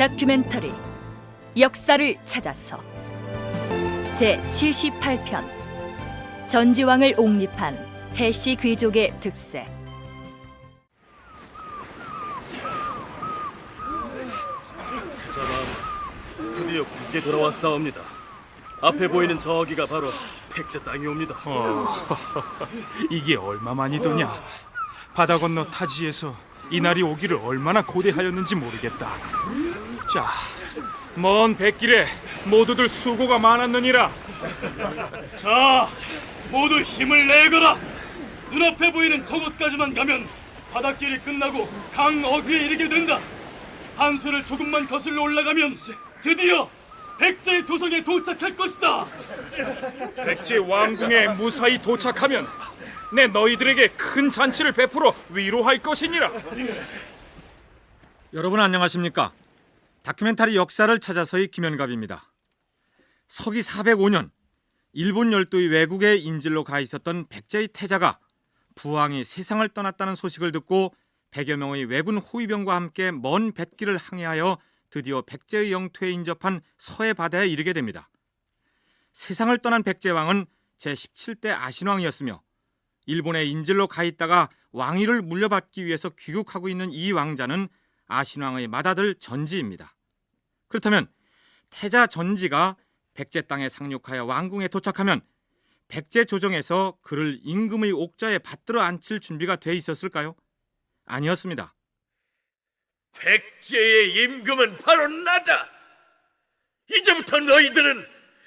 다큐멘터리 역사를 찾아서 제78편 전지왕을 옹립한 해시 귀족의 득세. 대자만 드디어 국에 돌아왔사옵니다. 앞에 보이는 저기가 바로 백제 땅이옵니다. 이게 얼마만이더냐. 바다 건너 타지에서 이날이 오기를 얼마나 고대하였는지 모르겠다. 자, 먼 백길에 모두들 수고가 많았느니라. 자, 모두 힘을 내거라. 눈앞에 보이는 저곳까지만 가면 바닷길이 끝나고 강 어귀에 이르게 된다. 한수를 조금만 거슬러 올라가면 드디어 백제의 도성에 도착할 것이다. 백제 왕궁에 무사히 도착하면 내 너희들에게 큰 잔치를 베풀어 위로할 것이니라. 여러분 안녕하십니까? 다큐멘터리 역사를 찾아서의 김연갑입니다. 서기 405년 일본 열도의 외국에 인질로 가 있었던 백제의 태자가 부왕이 세상을 떠났다는 소식을 듣고 100여 명의 왜군 호위병과 함께 먼 뱃길을 항해하여 드디어 백제의 영토에 인접한 서해 바다에 이르게 됩니다. 세상을 떠난 백제왕은 제17대 아신왕이었으며 일본에 인질로 가 있다가 왕위를 물려받기 위해서 귀국하고 있는 이 왕자는 아신왕의 맏아들 전지입니다. 그렇다면 태자 전지가 백제 땅에 상륙하여 왕궁에 도착하면 백제 조정에서 그를 임금의 옥좌에 받들어 앉힐 준비가 돼 있었을까요? 아니었습니다. 백제의 임금은 바로 나다. 이제부터 너희들은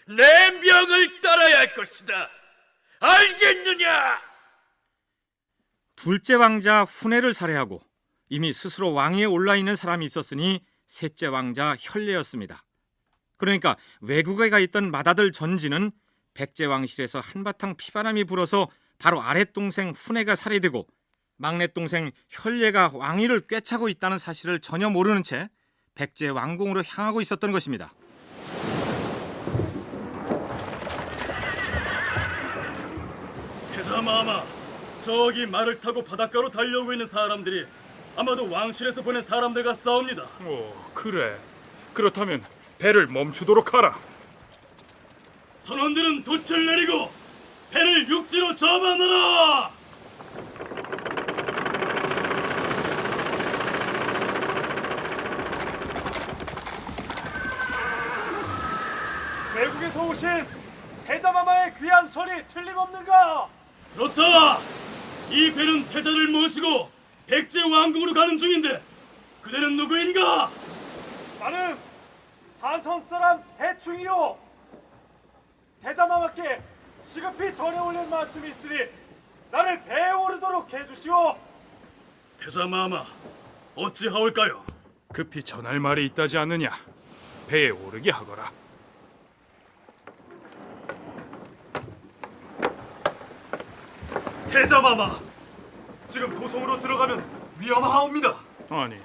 내 명을 따라야 할 것이다. 알겠느냐? 둘째 왕자 훈해를 살해하고 이미 스스로 왕위에 올라있는 사람이 있었으니 셋째 왕자 혈례였습니다. 그러니까 외국에 가 있던 맏아들 전지는 백제 왕실에서 한바탕 피바람이 불어서 바로 아랫동생 훈해가 살해되고 막내동생 혈례가 왕위를 꿰차고 있다는 사실을 전혀 모르는 채 백제 왕궁으로 향하고 있었던 것입니다. 태자마마, 저기 말을 타고 바닷가로 달려오고 있는 사람들이 아마도 왕실에서 보낸 사람들 같사옵니다. 그래. 그렇다면 배를 멈추도록 하라. 선원들은 돛을 내리고 배를 육지로 접어넣어라. 외국에서 오신 태자마마의 귀한 손이 틀림없는가? 그렇다. 이 배는 태자를 모시고 백제 왕궁으로 가는 중인데 그대는 누구인가? 나는 한성 사람 해충이요. 태자마마께 시급히 전해 올릴 말씀이 있으니 나를 배에 오르도록 해주시오. 태자마마, 어찌하올까요? 급히 전할 말이 있다지 않느냐. 배에 오르게 하거라. 태자마마, 지금 도성으로 들어가면 위험하옵니다. 아니,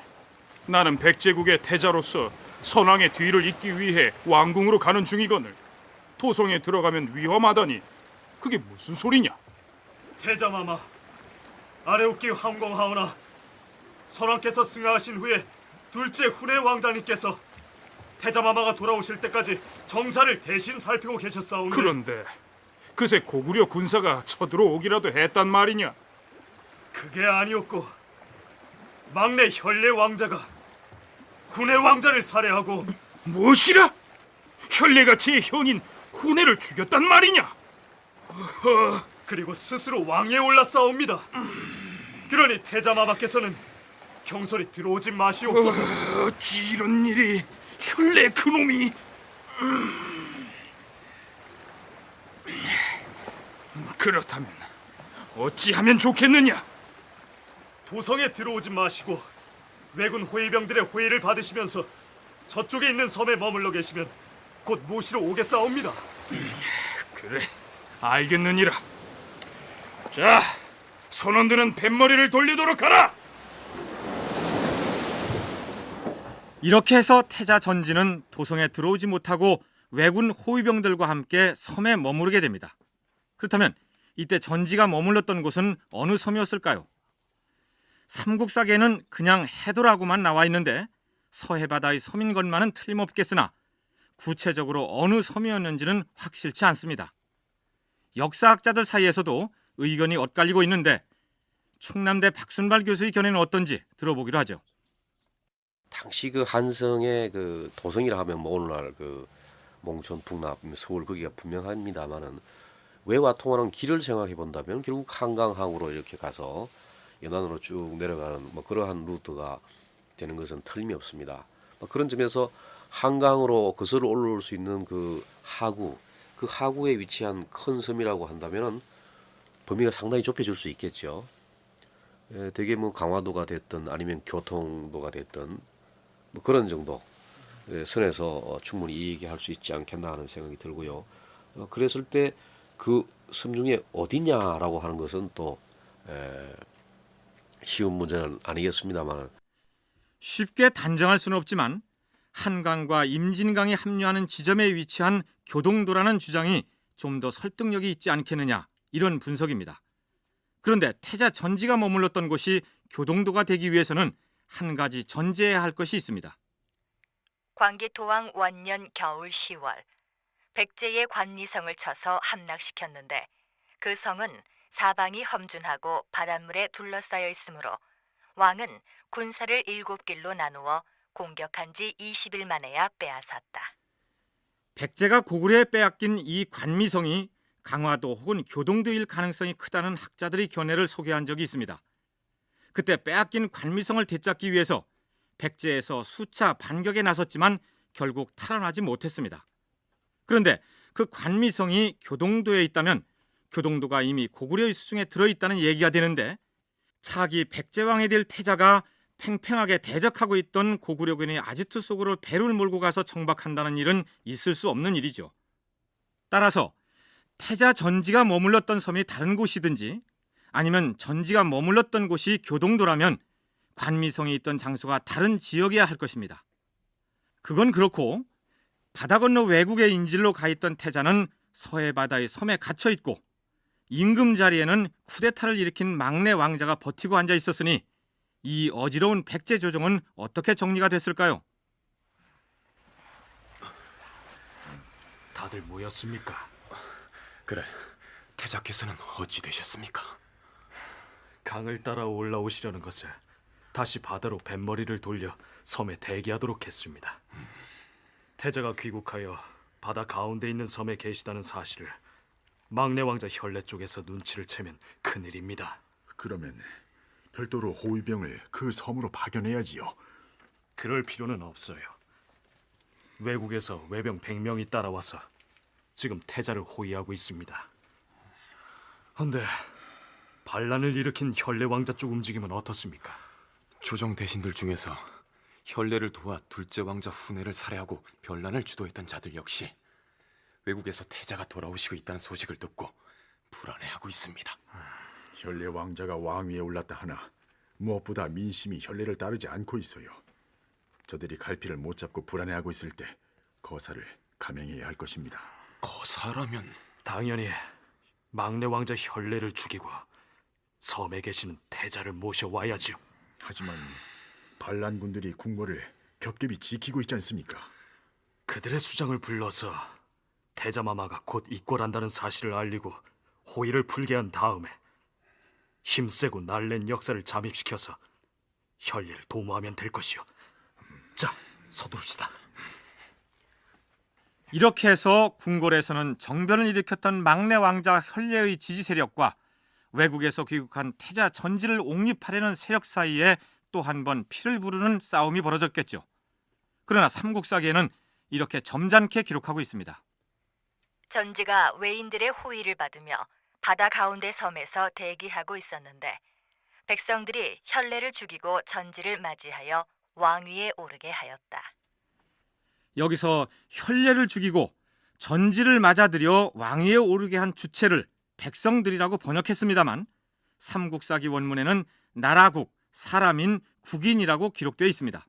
나는 백제국의 태자로서 선왕의 뒤를 잇기 위해 왕궁으로 가는 중이거늘 도성에 들어가면 위험하다니 그게 무슨 소리냐? 태자마마, 아래옵기 황공하오나 선왕께서 승하하신 후에 둘째 훈해 왕자님께서 태자마마가 돌아오실 때까지 정사를 대신 살피고 계셨사온데 그런데 그새 고구려 군사가 쳐들어오기라도 했단 말이냐? 그게 아니었고 막내 혈례 왕자가 훈해 왕자를 살해하고 무엇이라? 혈례가 제 형인 훈해를 죽였단 말이냐? 그리고 스스로 왕위에 올랐사옵니다. 그러니 태자마마께서는 경솔히 들어오지 마시옵소서. 어찌 이런 일이. 혈례 그놈이. 그렇다면 어찌하면 좋겠느냐? 도성에 들어오지 마시고 왜군 호위병들의 호의를 받으시면서 저쪽에 있는 섬에 머물러 계시면 곧 모시러 오겠사옵니다. 그래, 알겠느니라. 자, 선원들은 뱃머리를 돌리도록 하라. 이렇게 해서 태자 전지는 도성에 들어오지 못하고 왜군 호위병들과 함께 섬에 머무르게 됩니다. 그렇다면 이때 전지가 머물렀던 곳은 어느 섬이었을까요? 삼국사계에는 그냥 해도라고만 나와 있는데 서해바다의 섬인 것만은 틀림없겠으나 구체적으로 어느 섬이었는지는 확실치 않습니다. 역사학자들 사이에서도 의견이 엇갈리고 있는데 충남대 박순발 교수의 견해는 어떤지 들어보기로 하죠. 당시 그 한성의 그 도성이라 하면 뭐 오늘날 그 몽촌, 북납, 서울 거기가 분명합니다만은 외와 통하는 길을 생각해 본다면 결국 한강항으로 이렇게 가서 연안으로 쭉 내려가는 뭐 그러한 루트가 되는 것은 틀림없습니다. 그런 점에서 한강으로 거슬러 올라올 수 있는 그 하구에 위치한 큰 섬이라고 한다면은 범위가 상당히 좁혀질 수 있겠죠. 되게 뭐 강화도가 됐든 아니면 교통도가 됐든 뭐 그런 정도 선에서 충분히 얘기할 수 있지 않겠나 하는 생각이 들고요. 그랬을 때 그 섬 중에 어디냐라고 하는 것은 또 쉬운 문제는 아니겠습니다만 쉽게 단정할 수는 없지만 한강과 임진강이 합류하는 지점에 위치한 교동도라는 주장이 좀 더 설득력이 있지 않겠느냐, 이런 분석입니다. 그런데 태자 전지가 머물렀던 곳이 교동도가 되기 위해서는 한 가지 전제해야 할 것이 있습니다. 광기토왕 원년 겨울 10월 백제의 관리성을 쳐서 함락시켰는데 그 성은 사방이 험준하고 바닷물에 둘러싸여 있으므로 왕은 군사를 7길로 나누어 공격한 지 20일 만에야 빼앗았다. 백제가 고구려에 빼앗긴 이 관미성이 강화도 혹은 교동도일 가능성이 크다는 학자들의 견해를 소개한 적이 있습니다. 그때 빼앗긴 관미성을 되찾기 위해서 백제에서 수차 반격에 나섰지만 결국 탈환하지 못했습니다. 그런데 그 관미성이 교동도에 있다면 교동도가 이미 고구려의 수중에 들어있다는 얘기가 되는데 차기 백제왕이 될 태자가 팽팽하게 대적하고 있던 고구려군의 아지트 속으로 배를 몰고 가서 정박한다는 일은 있을 수 없는 일이죠. 따라서 태자 전지가 머물렀던 섬이 다른 곳이든지 아니면 전지가 머물렀던 곳이 교동도라면 관미성이 있던 장소가 다른 지역이어야 할 것입니다. 그건 그렇고 바다 건너 외국의 인질로 가 있던 태자는 서해바다의 섬에 갇혀 있고 임금 자리에는 쿠데타를 일으킨 막내 왕자가 버티고 앉아 있었으니 이 어지러운 백제 조정은 어떻게 정리가 됐을까요? 다들 모였습니까? 그래, 태자께서는 어찌 되셨습니까? 강을 따라 올라오시려는 것을 다시 바다로 뱃머리를 돌려 섬에 대기하도록 했습니다. 태자가 귀국하여 바다 가운데 있는 섬에 계시다는 사실을 막내 왕자 혈례 쪽에서 눈치를 채면 큰일입니다. 그러면 별도로 호위병을 그 섬으로 파견해야지요. 그럴 필요는 없어요. 외국에서 외병 100명이 따라와서 지금 태자를 호위하고 있습니다. 그런데 반란을 일으킨 혈례 왕자 쪽 움직임은 어떻습니까? 조정 대신들 중에서 혈례를 도와 둘째 왕자 후내를 살해하고 변란을 주도했던 자들 역시 외국에서 태자가 돌아오시고 있다는 소식을 듣고 불안해하고 있습니다. 혈례 왕자가 왕위에 올랐다 하나 무엇보다 민심이 혈례를 따르지 않고 있어요. 저들이 갈피를 못 잡고 불안해하고 있을 때 거사를 감행해야 할 것입니다. 거사라면 당연히 막내 왕자 혈례를 죽이고 섬에 계시는 태자를 모셔와야죠. 하지만 반란군들이 궁궐을 겹겹이 지키고 있지 않습니까? 그들의 수장을 불러서 태자마마가 곧 입궐한다는 사실을 알리고 호의를 풀게 한 다음에 힘세고 날랜 역사를 잠입시켜서 혈례를 도모하면 될 것이요. 자, 서두릅시다. 이렇게 해서 궁궐에서는 정변을 일으켰던 막내 왕자 혈례의 지지 세력과 외국에서 귀국한 태자 전지를 옹립하려는 세력 사이에 또 한 번 피를 부르는 싸움이 벌어졌겠죠. 그러나 삼국사기에는 이렇게 점잖게 기록하고 있습니다. 전지가 외인들의 호의를 받으며 바다 가운데 섬에서 대기하고 있었는데 백성들이 혈례를 죽이고 전지를 맞이하여 왕위에 오르게 하였다. 여기서 혈례를 죽이고 전지를 맞아들여 왕위에 오르게 한 주체를 백성들이라고 번역했습니다만 삼국사기 원문에는 나라국, 사람인 국인이라고 기록되어 있습니다.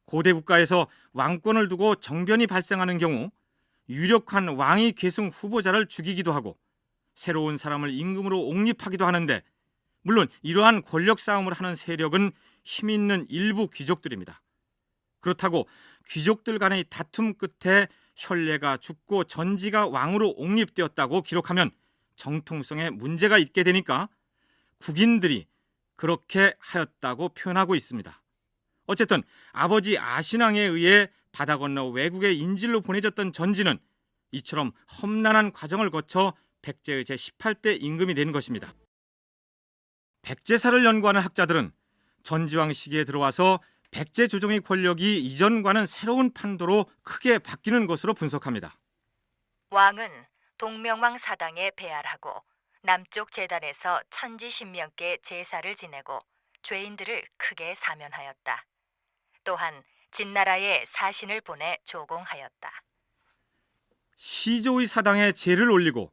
고대 국가에서 왕권을 두고 정변이 발생하는 경우 유력한 왕위 계승 후보자를 죽이기도 하고 새로운 사람을 임금으로 옹립하기도 하는데 물론 이러한 권력 싸움을 하는 세력은 힘 있는 일부 귀족들입니다. 그렇다고 귀족들 간의 다툼 끝에 혈례가 죽고 전지가 왕으로 옹립되었다고 기록하면 정통성에 문제가 있게 되니까 국인들이 그렇게 하였다고 표현하고 있습니다. 어쨌든 아버지 아신왕에 의해 바다 건너 외국의 인질로 보내졌던 전지는 이처럼 험난한 과정을 거쳐 백제의 제18대 임금이 된 것입니다. 백제사를 연구하는 학자들은 전지왕 시기에 들어와서 백제 조정의 권력이 이전과는 새로운 판도로 크게 바뀌는 것으로 분석합니다. 왕은 동명왕 사당에 배알하고 남쪽 제단에서 천지신명께 제사를 지내고 죄인들을 크게 사면하였다. 또한 진나라에 사신을 보내 조공하였다. 시조의 사당에 제를 올리고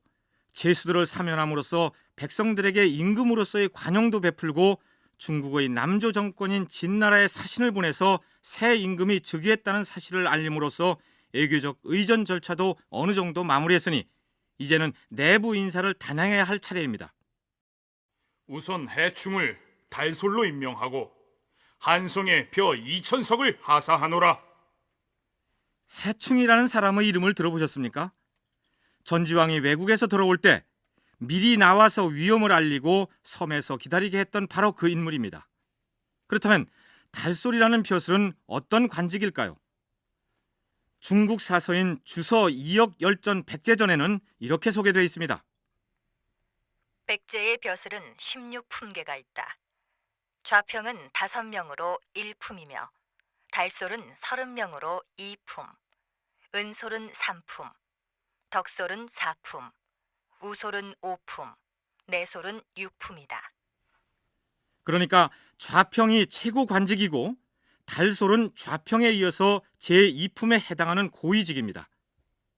제수들을 사면함으로써 백성들에게 임금으로서의 관용도 베풀고 중국의 남조 정권인 진나라에 사신을 보내서 새 임금이 즉위했다는 사실을 알림으로써 외교적 의전 절차도 어느 정도 마무리했으니 이제는 내부 인사를 단행해야 할 차례입니다. 우선 해충을 달솔로 임명하고 한성에 벼 2,000석을 하사하노라. 해충이라는 사람의 이름을 들어보셨습니까? 전지왕이 외국에서 돌아올 때 미리 나와서 위험을 알리고 섬에서 기다리게 했던 바로 그 인물입니다. 그렇다면 달솔이라는 벼슬은 어떤 관직일까요? 중국 사서인 주서 2억 열전 백제전에는 이렇게 소개되어 있습니다. 백제의 벼슬은 16품계가 있다. 좌평은 5명으로 1품이며 달솔은 30명으로 2품, 은솔은 3품, 덕솔은 4품, 우솔은 5품, 내솔은 6품이다. 그러니까 좌평이 최고 관직이고 달솔은 좌평에 이어서 제2품에 해당하는 고위직입니다.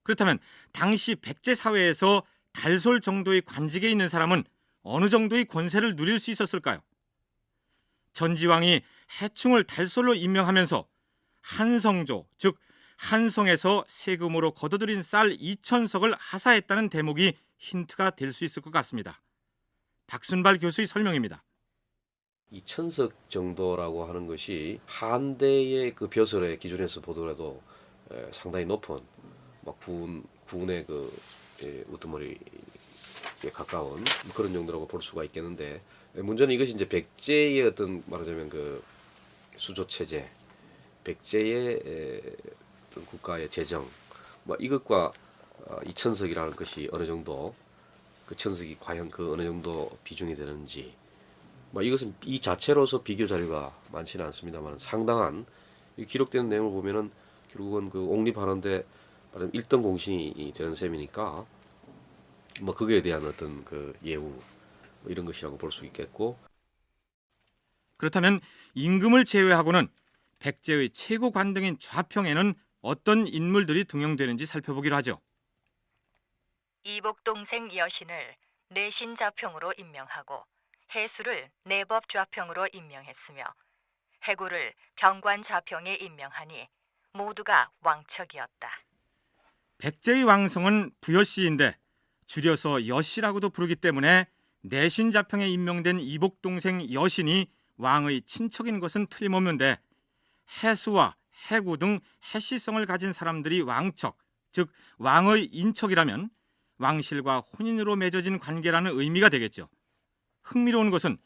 그렇다면 당시 백제 사회에서 달솔 정도의 관직에 있는 사람은 어느 정도의 권세를 누릴 수 있었을까요? 전지왕이 해충을 달솔로 임명하면서 한성조, 즉 한성에서 세금으로 거둬들인 쌀 2,000석을 하사했다는 대목이 힌트가 될 수 있을 것 같습니다. 박순발 교수의 설명입니다. 2,000석 정도라고 하는 것이 한대의 그 벼슬의 기준에서 보더라도 상당히 높은 막 군의 그 우두머리에 가까운 그런 정도라고 볼 수가 있겠는데, 문제는 이것이 이제 백제의 어떤 말하자면 그 수조 체제, 백제의 어떤 국가의 재정, 뭐 이것과 2,000석이라는 것이 어느 정도 그 1,000석이 과연 그 어느 정도 비중이 되는지, 뭐 이것은 이 자체로서 비교 자료가 많지는 않습니다만 상당한 기록되는 내용을 보면은 결국은 그 옹립하는데 1등 공신이 되는 셈이니까 뭐 그거에 대한 어떤 그 예우 뭐 이런 것이라고 볼 수 있겠고. 그렇다면 임금을 제외하고는 백제의 최고 관등인 좌평에는 어떤 인물들이 등용되는지 살펴보기로 하죠. 이복동생 여신을 내신 좌평으로 임명하고 해수를 내법 좌평으로 임명했으며 해구를 병관 좌평에 임명하니 모두가 왕척이었다. 백제의 왕성은 부여씨인데 줄여서 여씨라고도 부르기 때문에 내신 좌평에 임명된 이복동생 여신이 왕의 친척인 것은 틀림없는데 해수와 해구 등 해시성을 가진 사람들이 왕척, 즉 왕의 인척이라면 왕실과 혼인으로 맺어진 관계라는 의미가 되겠죠. 흥미로운 것은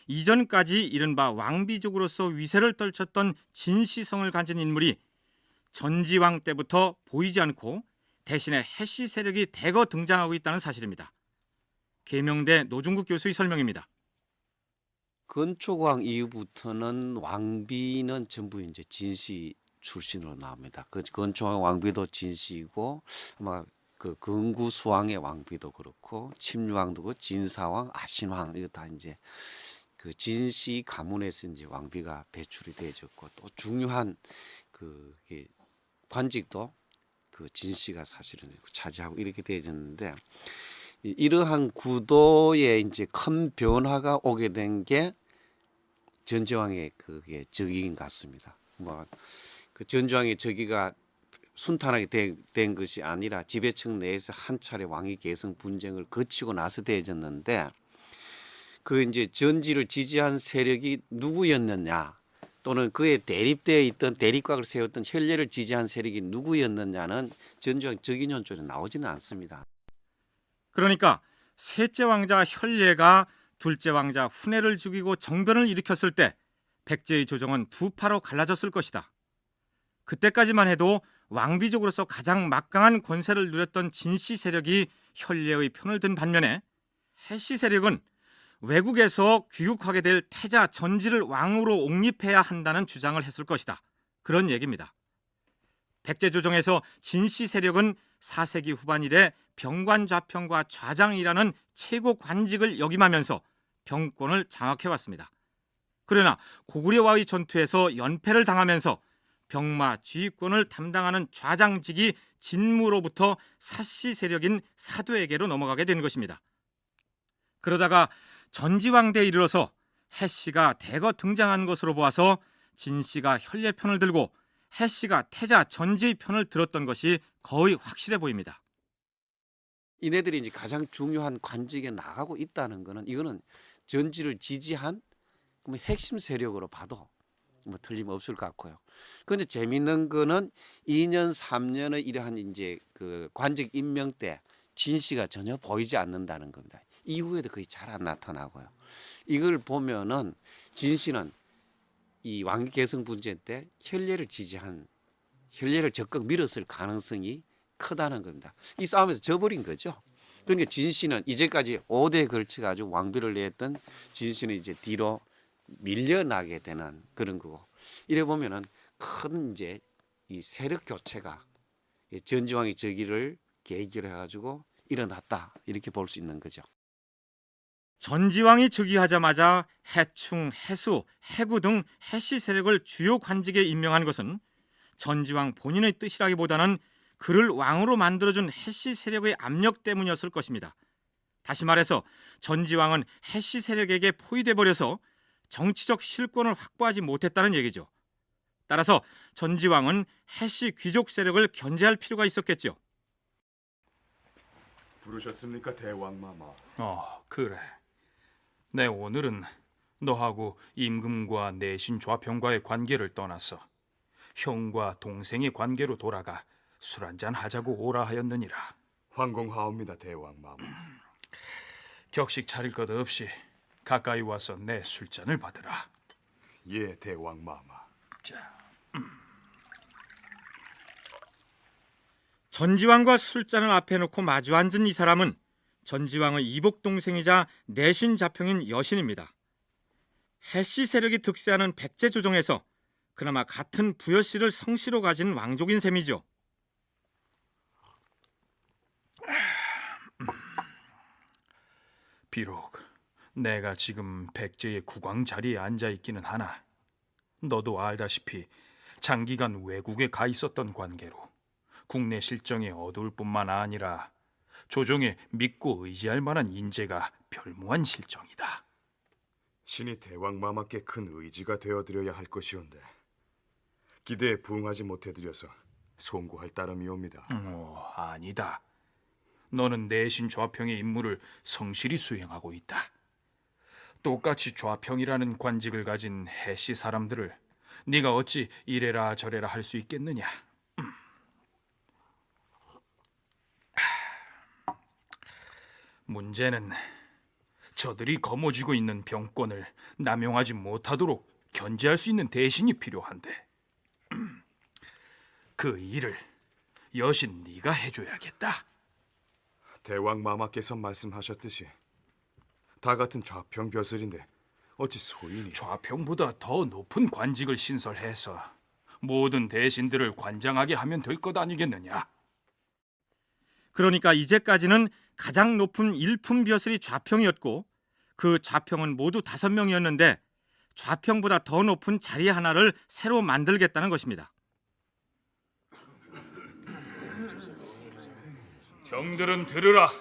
이전까지 이른바 왕비족으로서 위세를 떨쳤던 진시성을 가진 인물이 전지왕 때부터 보이지 않고 대신에 해시 세력이 대거 등장하고 있다는 사실입니다. 계명대 노중국 교수의 설명입니다. 건초왕 이후부터는 왕비는 전부 이제 진시 출신으로 나옵니다. 그 건초왕 왕비도 진시이고 아마 그 건구수왕의 왕비도 그렇고 침류왕도 그 진사왕, 아신왕 이거 다 이제 그 진시 가문에서 이제 왕비가 배출이 되어졌고 또 중요한 그 관직도 그 진시가 사실은 차지하고 이렇게 되어졌는데 이러한 구도에 이제 큰 변화가 오게 된 게 전지왕의 그게 즉위인 것 같습니다. 뭐 그 전지왕의 즉위가 순탄하게 된 것이 아니라 지배층 내에서 한 차례 왕위 계승 분쟁을 거치고 나서 되어졌는데 그 이제 전지를 지지한 세력이 누구였느냐 또는 그에 대립되어 있던 대립각을 세웠던 혈례를 지지한 세력이 누구였느냐는 전주왕 즉위년조에 나오지는 않습니다. 그러니까 셋째 왕자 혈례가 둘째 왕자 훈혜를 죽이고 정변을 일으켰을 때 백제의 조정은 두 파로 갈라졌을 것이다. 그때까지만 해도 왕비족으로서 가장 막강한 권세를 누렸던 진씨 세력이 혈례의 편을 든 반면에 해씨 세력은 외국에서 귀국하게 될 태자 전지를 왕으로 옹립해야 한다는 주장을 했을 것이다. 그런 얘기입니다. 백제 조정에서 진씨 세력은 4세기 후반 이래 병관좌평과 좌장이라는 최고 관직을 역임하면서 병권을 장악해왔습니다. 그러나 고구려와의 전투에서 연패를 당하면서 병마 지휘권을 담당하는 좌장직이 진무로부터 사씨 세력인 사두에게로 넘어가게 된 것입니다. 그러다가 전지왕대에 이르러서 해씨가 대거 등장한 것으로 보아서 진씨가 혈례 편을 들고 해씨가 태자 전지의 편을 들었던 것이 거의 확실해 보입니다. 이네들이 이제 가장 중요한 관직에 나가고 있다는 것은 이거는 전지를 지지한 핵심 세력으로 봐도 뭐 틀림없을 것 같고요. 그런데 재미있는 거는 2년 3년의 이러한 이제 그 관직 임명 때 진씨가 전혀 보이지 않는다는 겁니다. 이후에도 거의 잘 안 나타나고요. 이걸 보면은 진씨는 이 왕위 계승 분쟁 때 혈례를 지지한 혈례를 적극 밀었을 가능성이 크다는 겁니다. 이 싸움에서 져버린 거죠. 그러니까 진씨는 이제까지 5대에 걸쳐 가지고 왕비를 내었던 진씨는 이제 뒤로 밀려나게 되는 그런 거고. 이래 보면은 큰 이제 이 세력 교체가 전지왕의 즉위를 계기로 해가지고 일어났다 이렇게 볼 수 있는 거죠. 전지왕이 즉위하자마자 해충, 해수, 해구 등 해씨 세력을 주요 관직에 임명한 것은 전지왕 본인의 뜻이라기보다는 그를 왕으로 만들어준 해씨 세력의 압력 때문이었을 것입니다. 다시 말해서 전지왕은 해씨 세력에게 포위돼 버려서 정치적 실권을 확보하지 못했다는 얘기죠. 따라서 전지왕은 해씨 귀족 세력을 견제할 필요가 있었겠죠. 부르셨습니까, 대왕마마? 그래. 내 오늘은 너하고 임금과 내신 좌평과의 관계를 떠나서 형과 동생의 관계로 돌아가 술 한잔 하자고 오라 하였느니라. 황공하옵니다, 대왕마마. 격식 차릴 것 없이 가까이 와서 내 술잔을 받으라. 예, 대왕마마. 자, 전지왕과 술잔을 앞에 놓고 마주 앉은 이 사람은 전지왕의 이복 동생이자 내신 자평인 여신입니다. 해씨 세력이 득세하는 백제 조정에서 그나마 같은 부여씨를 성씨로 가진 왕족인 셈이죠. 비록 내가 지금 백제의 국왕 자리에 앉아 있기는 하나 너도 알다시피 장기간 외국에 가 있었던 관계로 국내 실정이 어두울 뿐만 아니라 조정에 믿고 의지할 만한 인재가 별무한 실정이다. 신이 대왕마마께 큰 의지가 되어드려야 할 것이온데 기대에 부응하지 못해드려서 송구할 따름이옵니다. 아니다. 너는 내신 좌평의 임무를 성실히 수행하고 있다. 똑같이 좌평이라는 관직을 가진 해씨 사람들을 네가 어찌 이래라 저래라 할 수 있겠느냐. 문제는 저들이 거머쥐고 있는 병권을 남용하지 못하도록 견제할 수 있는 대신이 필요한데 그 일을 여신 네가 해줘야겠다. 대왕마마께서 말씀하셨듯이 다 같은 좌평 벼슬인데 어찌 소인이 좌평보다 더 높은 관직을 신설해서 모든 대신들을 관장하게 하면 될 것 아니겠느냐. 그러니까 이제까지는 가장 높은 일품 벼슬이 좌평이었고 그 좌평은 모두 5명이었는데 좌평보다 더 높은 자리 하나를 새로 만들겠다는 것입니다. 형들은 들으라.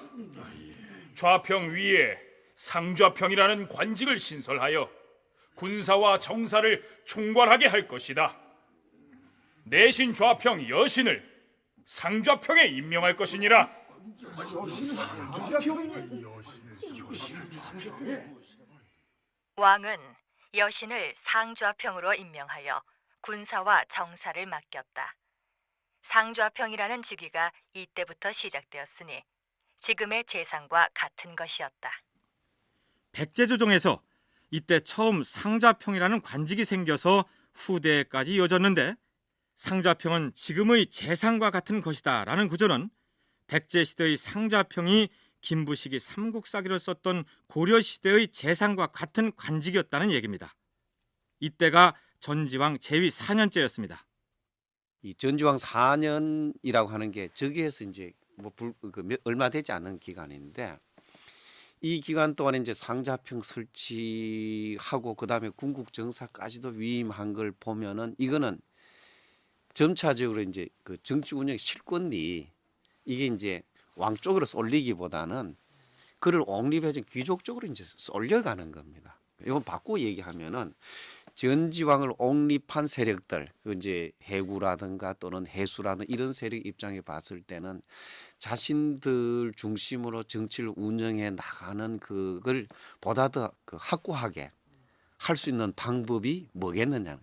좌평 위에 상좌평이라는 관직을 신설하여 군사와 정사를 총괄하게 할 것이다. 내신 좌평 여신을 상좌평에 임명할 것이니라. 왕은 여신을 상좌평으로 임명하여 군사와 정사를 맡겼다. 상좌평이라는 직위가 이때부터 시작되었으니 지금의 재상과 같은 것이었다. 백제조정에서 이때 처음 상좌평이라는 관직이 생겨서 후대까지 이어졌는데, 상좌평은 지금의 재상과 같은 것이다라는 구조는 백제시대의 상좌평이 김부식이 삼국사기를 썼던 고려시대의 재상과 같은 관직이었다는 얘기입니다. 이때가 전지왕 제위 4년째였습니다. 이 전지왕 4년이라고 하는 게 저기에서 이제 얼마 되지 않은 기간인데, 이 기간 동안에 이제 상좌평 설치하고 그다음에 군국 정사까지도 위임한 걸 보면은 이거는 점차적으로 이제 그 정치 운영 실권이 이게 이제 왕 쪽으로 쏠리기보다는 그를 옹립해준 귀족 쪽으로 이제 쏠려가는 겁니다. 이건 바꾸고 얘기하면은 전지왕을 옹립한 세력들, 그 이제 해구라든가 또는 해수라든가 이런 세력 입장에 봤을 때는 자신들 중심으로 정치를 운영해 나가는 그걸 보다 더 확고하게 할 수 있는 방법이 뭐겠느냐.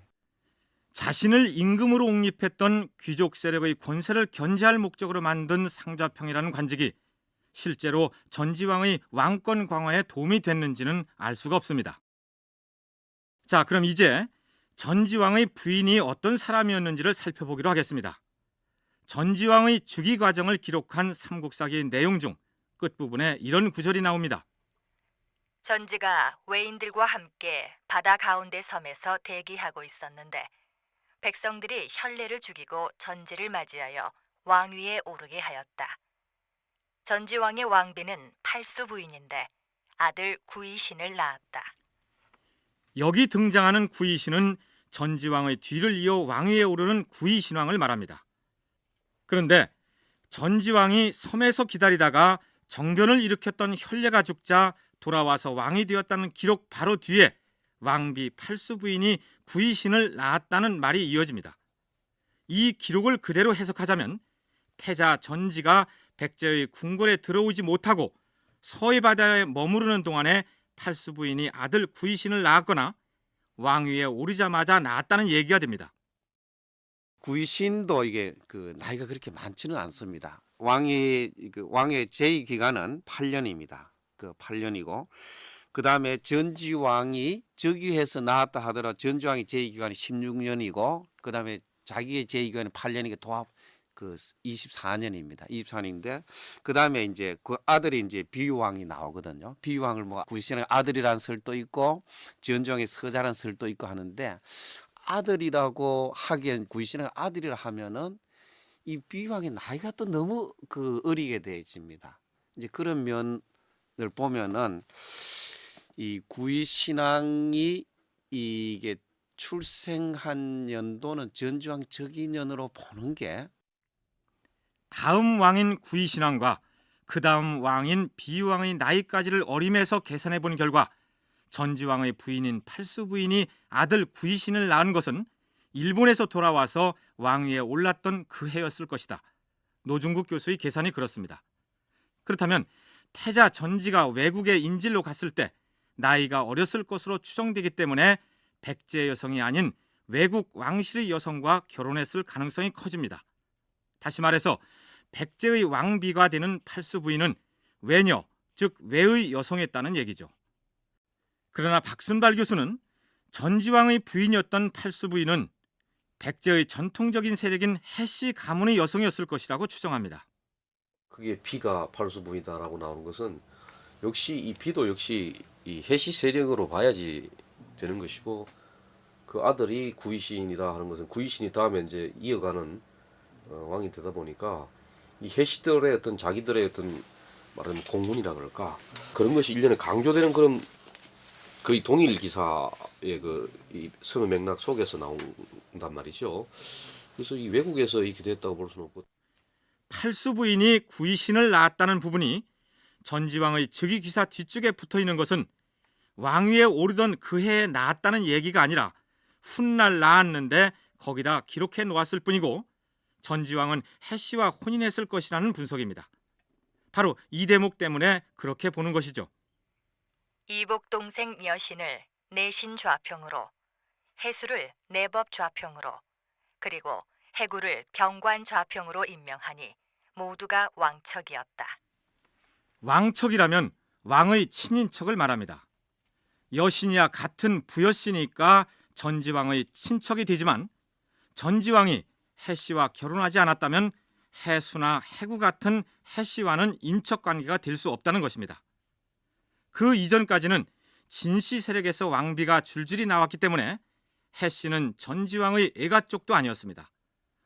자신을 임금으로 옹립했던 귀족 세력의 권세를 견제할 목적으로 만든 상좌평이라는 관직이 실제로 전지왕의 왕권 강화에 도움이 됐는지는 알 수가 없습니다. 자, 그럼 이제 전지왕의 부인이 어떤 사람이었는지를 살펴보기로 하겠습니다. 전지왕의 즉위 과정을 기록한 삼국사기 내용 중 끝부분에 이런 구절이 나옵니다. 전지가 외인들과 함께 바다 가운데 섬에서 대기하고 있었는데 백성들이 혈례를 죽이고 전지를 맞이하여 왕위에 오르게 하였다. 전지왕의 왕비는 팔수 부인인데 아들 구이신을 낳았다. 여기 등장하는 구이신은 전지왕의 뒤를 이어 왕위에 오르는 구이신왕을 말합니다. 그런데 전지왕이 섬에서 기다리다가 정변을 일으켰던 혈례가 죽자 돌아와서 왕이 되었다는 기록 바로 뒤에 왕비 팔수 부인이 구이신을 낳았다는 말이 이어집니다. 이 기록을 그대로 해석하자면 태자 전지가 백제의 궁궐에 들어오지 못하고 서해 바다에 머무르는 동안에 팔수 부인이 아들 구이신을 낳았거나 왕위에 오르자마자 낳았다는 얘기가 됩니다. 구이신도 이게 나이가 그렇게 많지는 않습니다. 왕의 제위 기간은 8년입니다. 8년이고 그 다음에 전지왕이 즉위해서 나왔다 하더라도 전지왕의 제위 기간이 16년이고 그 다음에 자기의 제위 기간이 8년이니까 도합 24년입니다. 24년인데 그 다음에 이제 그 아들이 이제 비유왕이 나오거든요. 비유왕을 뭐 구이신의 아들이라는 설도 있고 전지왕의 서자라는 설도 있고 하는데, 아들이라고 하기엔 구이신의 아들이라 하면은 이 비유왕의 나이가 또 너무 어리게 되어집니다. 이제 그런 면을 보면은 이 구이신왕이 이게 출생한 연도는 전지왕 즉위년으로 보는 게, 다음 왕인 구이신왕과 그 다음 왕인 비유왕의 나이까지를 어림해서 계산해 본 결과 전지왕의 부인인 팔수 부인이 아들 구이신을 낳은 것은 일본에서 돌아와서 왕위에 올랐던 그 해였을 것이다. 노중국 교수의 계산이 그렇습니다. 그렇다면 태자 전지가 외국에 인질로 갔을 때 나이가 어렸을 것으로 추정되기 때문에 백제 여성이 아닌 외국 왕실의 여성과 결혼했을 가능성이 커집니다. 다시 말해서 백제의 왕비가 되는 팔수 부인은 외녀, 즉 외의 여성이었다는 얘기죠. 그러나 박순발 교수는 전지왕의 부인이었던 팔수 부인은 백제의 전통적인 세력인 해씨 가문의 여성이었을 것이라고 추정합니다. 그게 비가 팔수 부인이다라고 나오는 것은 역시 이 비도 역시 이 해씨 세력으로 봐야지 되는 것이고, 그 아들이 구이신이다 하는 것은 구이신이 다음에 이제 이어가는 왕이 되다 보니까 이 해시들의 어떤 자기들의 어떤 말하면 공문이라 그럴까, 그런 것이 일련에 강조되는 그런 거의 동일 기사의 이 선의 맥락 속에서 나온단 말이죠. 그래서 이 외국에서 이렇게 됐다고 볼 수는 없고, 팔수 부인이 구이신을 낳았다는 부분이 전지왕의 즉위 기사 뒤쪽에 붙어 있는 것은 왕위에 오르던 그 해에 낳았다는 얘기가 아니라 훗날 낳았는데 거기다 기록해 놓았을 뿐이고, 전지왕은 해씨와 혼인했을 것이라는 분석입니다. 바로 이 대목 때문에 그렇게 보는 것이죠. 이복 동생 여신을 내신 좌평으로, 해수를 내법 좌평으로, 그리고 해구를 병관 좌평으로 임명하니 모두가 왕척이었다. 왕척이라면 왕의 친인척을 말합니다. 여신이야 같은 부여씨니까 전지왕의 친척이 되지만 전지왕이 해씨와 결혼하지 않았다면 해수나 해구 같은 해씨와는 인척 관계가 될 수 없다는 것입니다. 그 이전까지는 진씨 세력에서 왕비가 줄줄이 나왔기 때문에 해씨는 전지왕의 애가 쪽도 아니었습니다.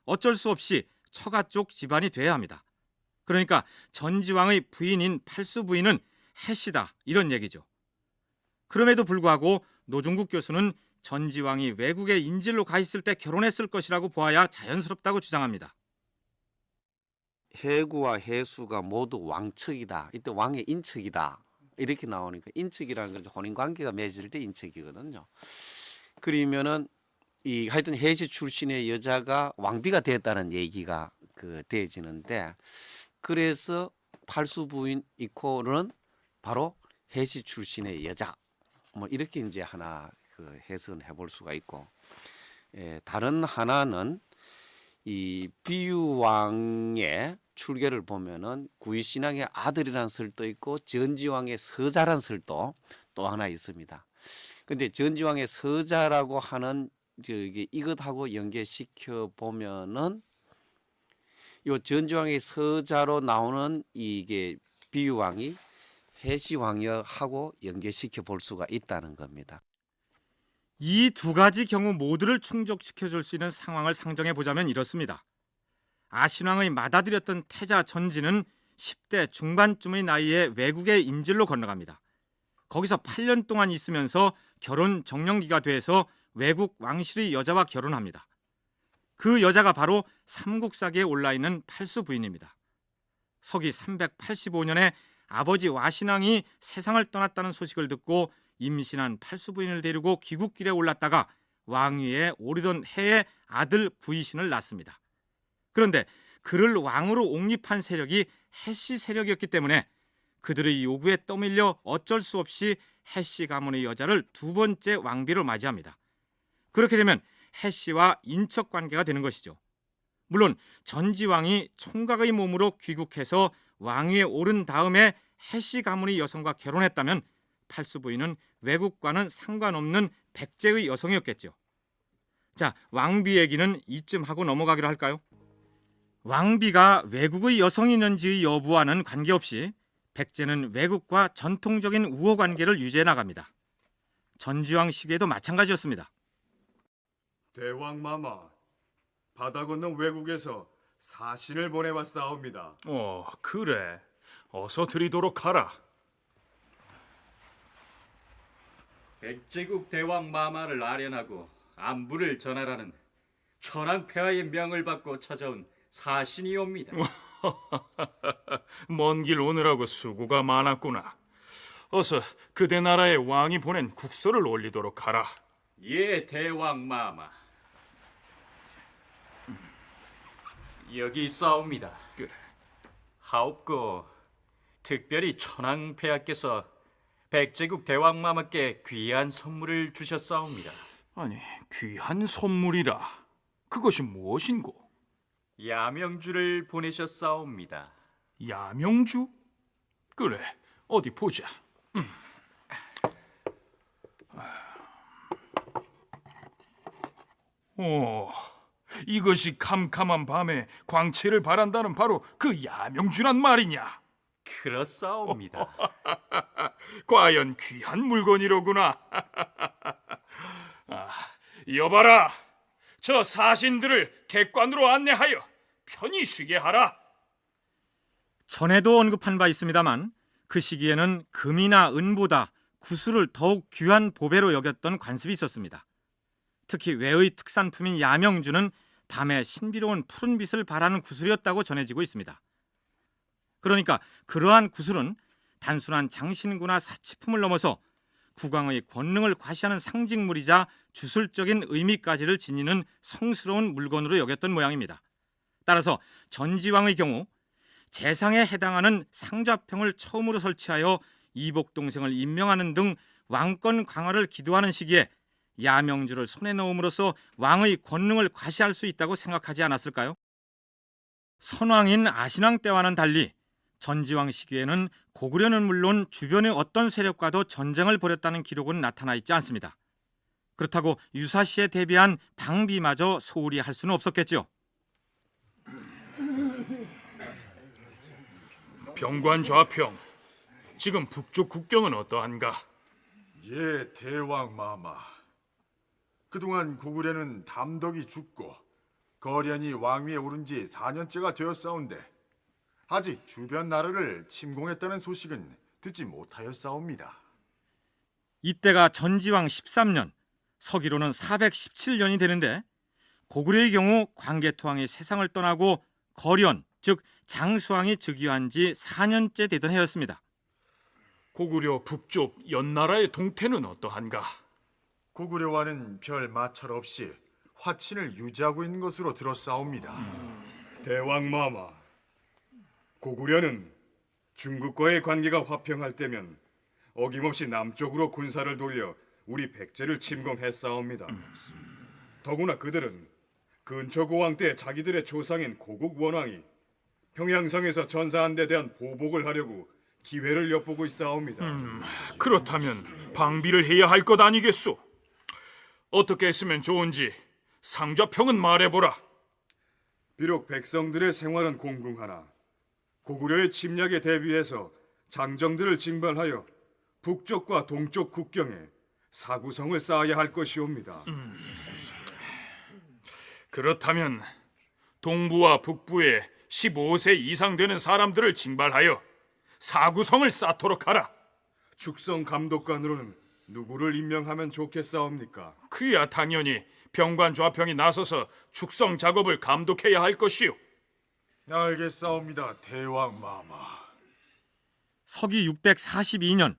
어쩔 수 없이 처가 쪽 집안이 돼야 합니다. 그러니까 전지왕의 부인인 팔수 부인은 해씨다 이런 얘기죠. 그럼에도 불구하고 노중국 교수는 전지왕이 외국에 인질로 가 있을 때 결혼했을 것이라고 보아야 자연스럽다고 주장합니다. 해구와 해수가 모두 왕척이다. 이때 왕의 인척이다. 이렇게 나오니까 인척이라는 건 혼인 관계가 맺을 때 인척이거든요. 그러면은 이 하여튼 해시 출신의 여자가 왕비가 됐다는 얘기가 되어지는데, 그래서 팔수 부인 이코는 바로 해시 출신의 여자, 뭐 이렇게 이제 하나 해석해 볼 수가 있고, 다른 하나는 이 비유왕의 출계를 보면은 구이신왕의 아들이라는 설도 있고 전지왕의 서자라는 설도 또 하나 있습니다. 근데 전지왕의 서자라고 하는 이것하고 연계시켜 보면은 요 전지왕의 서자로 나오는 이게 비유왕이 해시왕여하고 연계시켜 볼 수가 있다는 겁니다. 이 두 가지 경우 모두를 충족시켜 줄 수 있는 상황을 상정해 보자면 이렇습니다. 아신왕의 맏아들이었던 태자 전지는 10대 중반쯤의 나이에 외국의 인질로 건너갑니다. 거기서 8년 동안 있으면서 결혼 정년기가 돼서 외국 왕실의 여자와 결혼합니다. 그 여자가 바로 삼국사기에 올라있는 팔수 부인입니다. 서기 385년에 아버지 와신왕이 세상을 떠났다는 소식을 듣고 임신한 팔수 부인을 데리고 귀국길에 올랐다가 왕위에 오르던 해에 아들 구이신을 낳습니다. 그런데 그를 왕으로 옹립한 세력이 해씨 세력이었기 때문에 그들의 요구에 떠밀려 어쩔 수 없이 해씨 가문의 여자를 두 번째 왕비로 맞이합니다. 그렇게 되면 해씨와 인척 관계가 되는 것이죠. 물론 전지왕이 총각의 몸으로 귀국해서 왕위에 오른 다음에 해씨 가문의 여성과 결혼했다면 팔수 부인은 외국과는 상관없는 백제의 여성이었겠죠. 자, 왕비 얘기는 이쯤 하고 넘어가기로 할까요? 왕비가 외국의 여성이는지의 여부와는 관계없이 백제는 외국과 전통적인 우호 관계를 유지해 나갑니다. 전지왕 시기에도 마찬가지였습니다. 대왕마마, 바다 건너 외국에서 사신을 보내왔사옵니다. 그래. 어서 드리도록 하라. 백제국 대왕 마마를 아련하고 안부를 전하라는 천황폐하의 명을 받고 찾아온 사신이옵니다. 먼 길 오느라고 수고가 많았구나. 어서 그대 나라의 왕이 보낸 국서를 올리도록 하라. 예, 대왕 마마. 여기 있사옵니다. 그래. 하옵고 특별히 천황폐하께서 백제국 대왕 마마께 귀한 선물을 주셨사옵니다. 아니, 귀한 선물이라. 그것이 무엇인고? 야명주를 보내셨사옵니다. 야명주? 그래, 어디 보자. 이것이 캄캄한 밤에 광채를 바란다는 바로 그 야명주란 말이냐? 그렇사옵니다. 과연 귀한 물건이로구나. 여봐라, 저 사신들을 객관으로 안내하여 편히 쉬게 하라. 전에도 언급한 바 있습니다만 그 시기에는 금이나 은보다 구슬을 더욱 귀한 보배로 여겼던 관습이 있었습니다. 특히 외의 특산품인 야명주는 밤에 신비로운 푸른빛을 발하는 구슬이었다고 전해지고 있습니다. 그러니까 그러한 구슬은 단순한 장신구나 사치품을 넘어서 국왕의 권능을 과시하는 상징물이자 주술적인 의미까지를 지니는 성스러운 물건으로 여겼던 모양입니다. 따라서 전지왕의 경우 재상에 해당하는 상좌평을 처음으로 설치하여 이복 동생을 임명하는 등 왕권 강화를 기도하는 시기에 야명주를 손에 넣음으로써 왕의 권능을 과시할 수 있다고 생각하지 않았을까요? 선왕인 아신왕 때와는 달리 전지왕 시기에는 고구려는 물론 주변의 어떤 세력과도 전쟁을 벌였다는 기록은 나타나 있지 않습니다. 그렇다고 유사시에 대비한 방비마저 소홀히 할 수는 없었겠죠. 병관 좌평, 지금 북쪽 국경은 어떠한가? 예, 대왕 마마. 그동안 고구려는 담덕이 죽고 거련이 왕위에 오른 지 4년째가 되었사온데 아직 주변 나라를 침공했다는 소식은 듣지 못하였사옵니다. 이때가 전지왕 13년, 서기로는 417년이 되는데 고구려의 경우 광개토왕이 세상을 떠나고 거련, 즉 장수왕이 즉위한 지 4년째 되던 해였습니다. 고구려 북쪽 연나라의 동태는 어떠한가? 고구려와는 별 마찰 없이 화친을 유지하고 있는 것으로 들었사옵니다. 대왕 마마, 고구려는 중국과의 관계가 화평할 때면 어김없이 남쪽으로 군사를 돌려 우리 백제를 침공했사옵니다. 더구나 그들은 근초 고왕 때 자기들의 조상인 고국 원왕이 평양성에서 전사한 데 대한 보복을 하려고 기회를 엿보고 있사옵니다. 그렇다면 방비를 해야 할 것 아니겠소? 어떻게 했으면 좋은지 상좌평은 말해보라. 비록 백성들의 생활은 공궁하나 고구려의 침략에 대비해서 장정들을 징발하여 북쪽과 동쪽 국경에 사구성을 쌓아야 할 것이옵니다. 그렇다면 동부와 북부에 15세 이상 되는 사람들을 징발하여 사구성을 쌓도록 하라. 축성 감독관으로는 누구를 임명하면 좋겠사옵니까? 그야 당연히 병관 좌평이 나서서 축성 작업을 감독해야 할 것이요. 알겠사옵니다, 대왕 마마. 서기 642년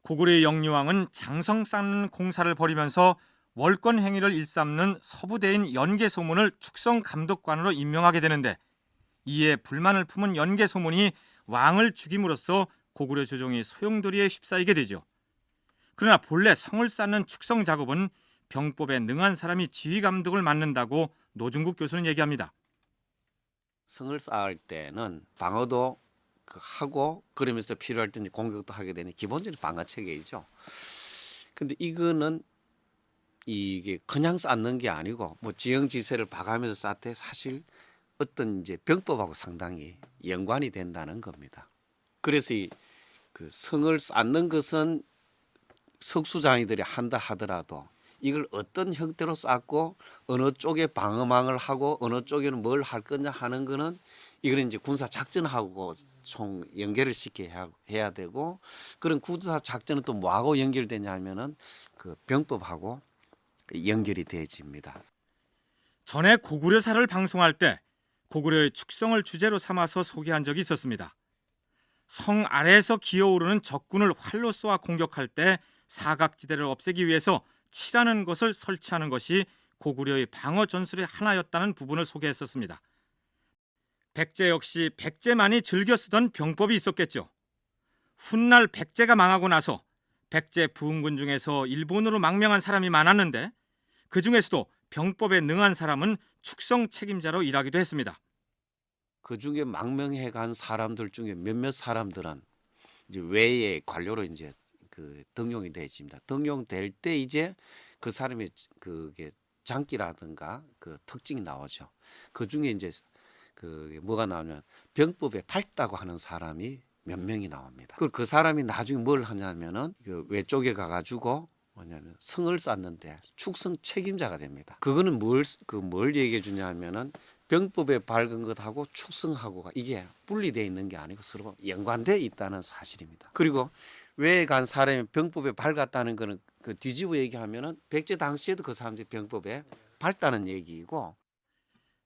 고구려의 영유왕은 장성 쌓는 공사를 벌이면서 월권 행위를 일삼는 서부대인 연개소문을 축성 감독관으로 임명하게 되는데 이에 불만을 품은 연개소문이 왕을 죽임으로써 고구려 조정이 소용돌이에 휩싸이게 되죠. 그러나 본래 성을 쌓는 축성 작업은 병법에 능한 사람이 지휘 감독을 맡는다고 노중국 교수는 얘기합니다. 성을 쌓을 때는 방어도 하고 그러면서 필요할 때는 공격도 하게 되는 기본적인 방어 체계이죠. 근데 이거는 이게 그냥 쌓는 게 아니고 뭐 지형지세를 봐가면서 쌓되 사실 어떤 이제 병법하고 상당히 연관이 된다는 겁니다. 그래서 그 성을 쌓는 것은 석수장이들이 한다 하더라도 이걸 어떤 형태로 쌓고 어느 쪽에 방어망을 하고 어느 쪽에는 뭘 할 거냐 하는 거는 이거는 이제 군사 작전하고 총 연결을 시켜야 해야 되고 그런 군사 작전은 또 뭐하고 연결되냐 하면은 그 병법하고 연결이 되어집니다. 전에 고구려사를 방송할 때 고구려의 축성을 주제로 삼아서 소개한 적이 있었습니다. 성 아래에서 기어오르는 적군을 활로 쏘아 공격할 때 사각지대를 없애기 위해서 치라는 것을 설치하는 것이 고구려의 방어 전술의 하나였다는 부분을 소개했었습니다. 백제 역시 백제만이 즐겨 쓰던 병법이 있었겠죠. 훗날 백제가 망하고 나서 백제 부흥군 중에서 일본으로 망명한 사람이 많았는데 그 중에서도 병법에 능한 사람은 축성 책임자로 일하기도 했습니다. 그 중에 망명해 간 사람들 중에 몇몇 사람들은 이제 외의 관료로 이제 그 등용이 되어집니다. 등용될 때 이제 그 사람의 그게 장기라든가 그 특징이 나오죠. 그 중에 이제 그 뭐가 나오면 병법에 밝다고 하는 사람이 몇 명이 나옵니다. 그 사람이 나중에 뭘 하냐면은 그 외쪽에 가가지고 뭐냐면 성을 쌓는데 축성 책임자가 됩니다. 그거는 뭘 얘기해 주냐면은 병법에 밝은 것하고 축성하고가 이게 분리되어 있는 게 아니고 서로 연관되어 있다는 사실입니다. 그리고 외에 간 사람이 병법에 밝았다는 거는 그 뒤집어 얘기하면은 백제 당시에도 그 사람들이 병법에 밝다는 얘기이고